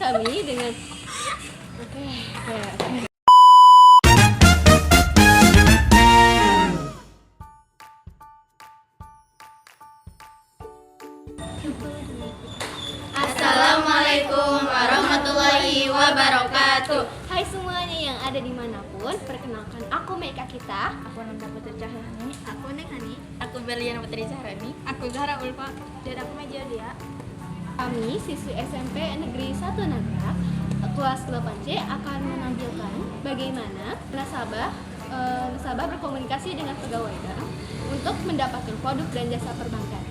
kami dengan oke. Assalamualaikum warahmatullahi wabarakatuh. Hai semuanya yang ada dimanapun, perkenalkan aku Meka Kita. Aku Nanda Putri Cahyani. Aku Nekhani. Aku Berliana Putri Cahrani. Aku Zahra Ulfa. Dan aku Meja Dia. Kami siswi SMP Negeri 1 Nagrak kelas 8C akan menampilkan bagaimana nasabah berkomunikasi dengan pegawai bank untuk mendapatkan produk dan jasa perbankan.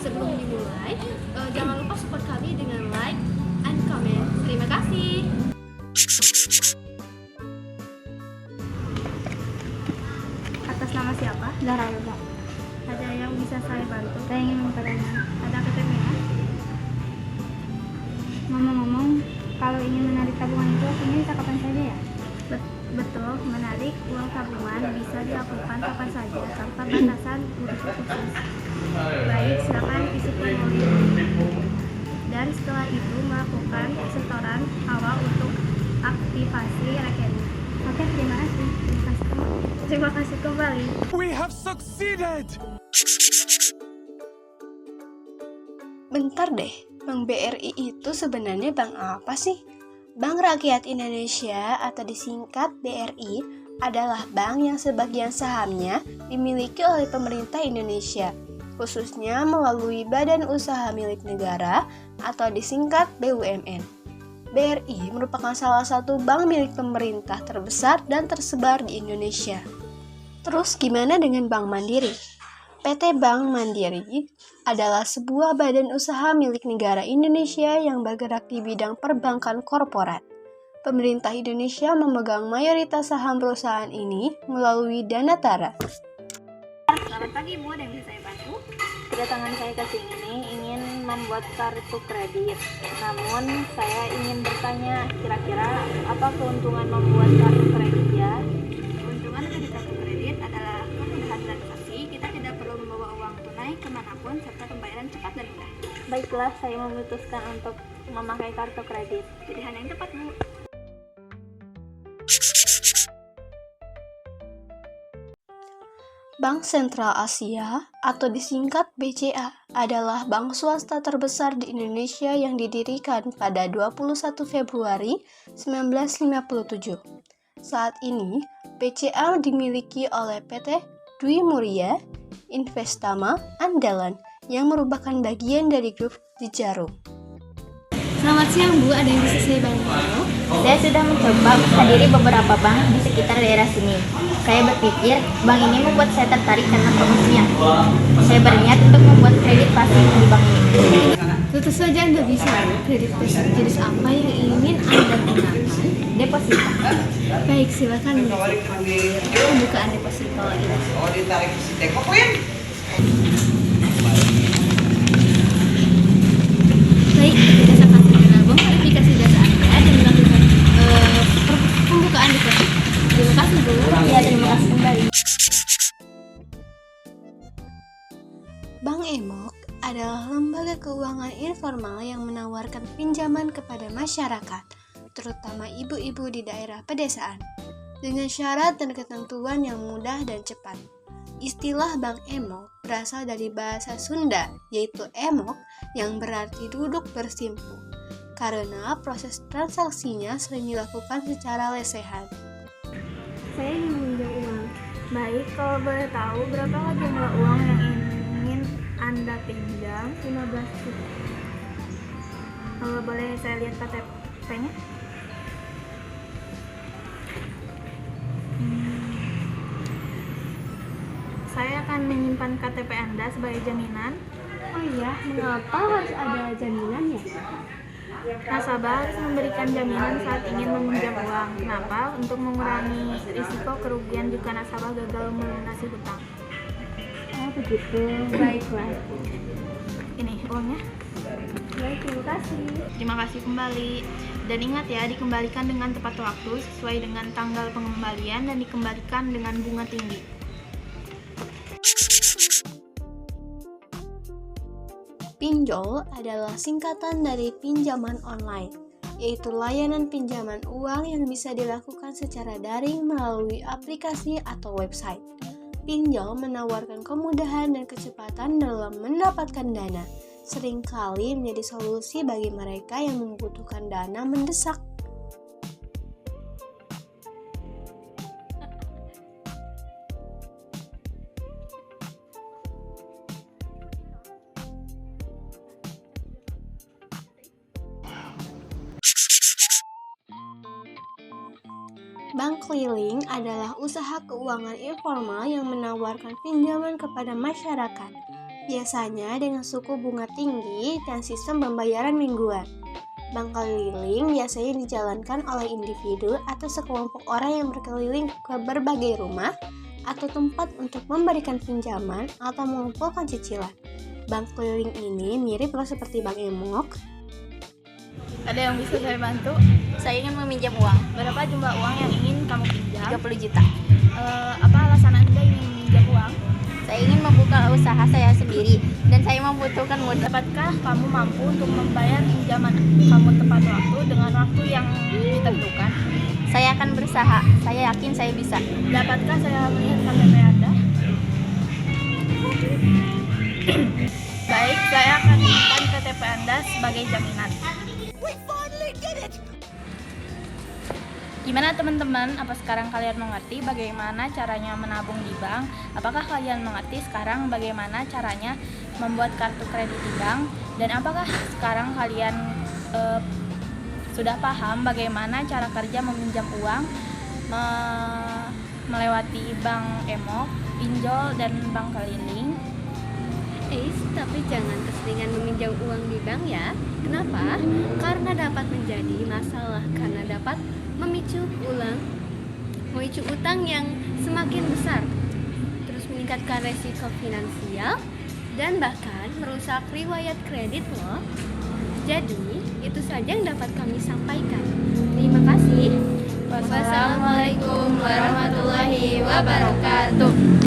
Sebelum dimulai, jangan lupa support kami dengan like and comment. Terima kasih. Atas nama siapa? Zahra Ulfa. Ada yang bisa saya bantu? Saya ingin bertanya. Ada KTP-nya? Ngomong-ngomong, kalau ingin menarik tabungan itu artinya bisa kapan saja ya? Betul, menarik uang tabungan bisa dilakukan kapan saja tanpa batasan urus khusus. Baik, silakan isi formulir. Dan setelah itu melakukan setoran awal untuk aktivasi rekening. Oke, terima kasih. Terima kasih kembali. We have succeeded! Bentar deh, Bank BRI itu sebenarnya bank apa sih? Bank Rakyat Indonesia atau disingkat BRI adalah bank yang sebagian sahamnya dimiliki oleh pemerintah Indonesia, khususnya melalui badan usaha milik negara atau disingkat BUMN. BRI merupakan salah satu bank milik pemerintah terbesar dan tersebar di Indonesia. Terus gimana dengan Bank Mandiri? PT Bank Mandiri adalah sebuah badan usaha milik negara Indonesia yang bergerak di bidang perbankan korporat. Pemerintah Indonesia memegang mayoritas saham perusahaan ini melalui dana tara. Selamat pagi Bu, ada yang bisa saya bantu? Kedatangan saya ke sini ingin membuat kartu kredit. Namun saya ingin bertanya, kira-kira apa keuntungan membuat kartu kredit ya? Keuntungan dari kartu kredit adalah kemudahan transaksi. Kita tidak perlu membawa uang tunai kemanapun serta pembayaran cepat dan mudah. Baiklah, saya memutuskan untuk memakai kartu kredit. Pilihan yang tepat Bu. Bank Sentral Asia atau disingkat BCA adalah bank swasta terbesar di Indonesia yang didirikan pada 21 Februari 1957. Saat ini, BCA dimiliki oleh PT Dwi Muria Investama Andalan yang merupakan bagian dari grup Dijarum. Selamat siang Bu, ada yang bisa saya bantu? Saya sudah mencoba menghadiri beberapa bank di sekitar daerah sini. Saya berpikir bank ini membuat saya tertarik karena promosinya. Saya berniat untuk membuat kredit pasif di bank ini. Tentu saja Anda bisa. Kredit pasif jenis apa yang ingin Anda gunakan? Deposito. Baik, silakan pembukaan deposito ini. Baik, kita akan segera memverifikasi data Anda dan melakukan pembukaan deposito. Terima kasih Bu. Ya, terima kasih kembali. Bank Emok adalah lembaga keuangan informal yang menawarkan pinjaman kepada masyarakat, terutama ibu-ibu di daerah pedesaan, dengan syarat dan ketentuan yang mudah dan cepat. Istilah Bank Emok berasal dari bahasa Sunda, yaitu emok, yang berarti duduk bersimpu, karena proses transaksinya sering dilakukan secara lesehan. Saya ingin meminjam uang. Baik, kalau boleh tahu berapakah jumlah uang yang ingin Anda pinjam? 15 juta. Kalau boleh saya lihat KTP-nya? Saya akan menyimpan KTP Anda sebagai jaminan. Oh iya, mengapa harus ada jaminannya? Nasabah harus memberikan jaminan saat ingin meminjam uang. Kenapa? Untuk mengurangi risiko kerugian jika nasabah gagal melunasi hutang. Oh begitu, baiklah. Ini uangnya. Baik, terima kasih. Terima kasih kembali. Dan ingat ya, dikembalikan dengan tepat waktu sesuai dengan tanggal pengembalian dan dikembalikan dengan bunga tinggi. Pinjol adalah singkatan dari pinjaman online, yaitu layanan pinjaman uang yang bisa dilakukan secara daring melalui aplikasi atau website. Pinjol menawarkan kemudahan dan kecepatan dalam mendapatkan dana, seringkali menjadi solusi bagi mereka yang membutuhkan dana mendesak. Bank keliling adalah usaha keuangan informal yang menawarkan pinjaman kepada masyarakat, biasanya dengan suku bunga tinggi dan sistem pembayaran mingguan. Bank keliling biasanya dijalankan oleh individu atau sekelompok orang yang berkeliling ke berbagai rumah atau tempat untuk memberikan pinjaman atau mengumpulkan cicilan. Bank keliling ini mirip seperti Bank Emok. Ada yang bisa saya bantu? Saya ingin meminjam uang. Berapa jumlah uang yang ingin kamu pinjam? 30 juta. Apa alasan Anda ingin meminjam uang? Saya ingin membuka usaha saya sendiri dan saya membutuhkan modal. Dapatkah kamu mampu untuk membayar pinjaman kamu tepat waktu dengan waktu yang ditentukan? Saya akan berusaha. Saya yakin saya bisa. Dapatkah saya melihat KTP Anda? Baik, saya akan menyimpan KTP Anda sebagai jaminan. Gimana teman-teman? Apa sekarang kalian mengerti bagaimana caranya menabung di bank? Apakah kalian mengerti sekarang bagaimana caranya membuat kartu kredit di bank? Dan apakah sekarang kalian sudah paham bagaimana cara kerja meminjam uang melewati bank Emok, pinjol, dan bank keliling? Tapi jangan keseringan meminjam uang di bank ya. Kenapa? Karena dapat menjadi masalah karena dapat memicu utang yang semakin besar, terus meningkatkan resiko finansial dan bahkan merusak riwayat kredit loh. Jadi itu saja yang dapat kami sampaikan. Terima kasih. Wassalamualaikum warahmatullahi wabarakatuh.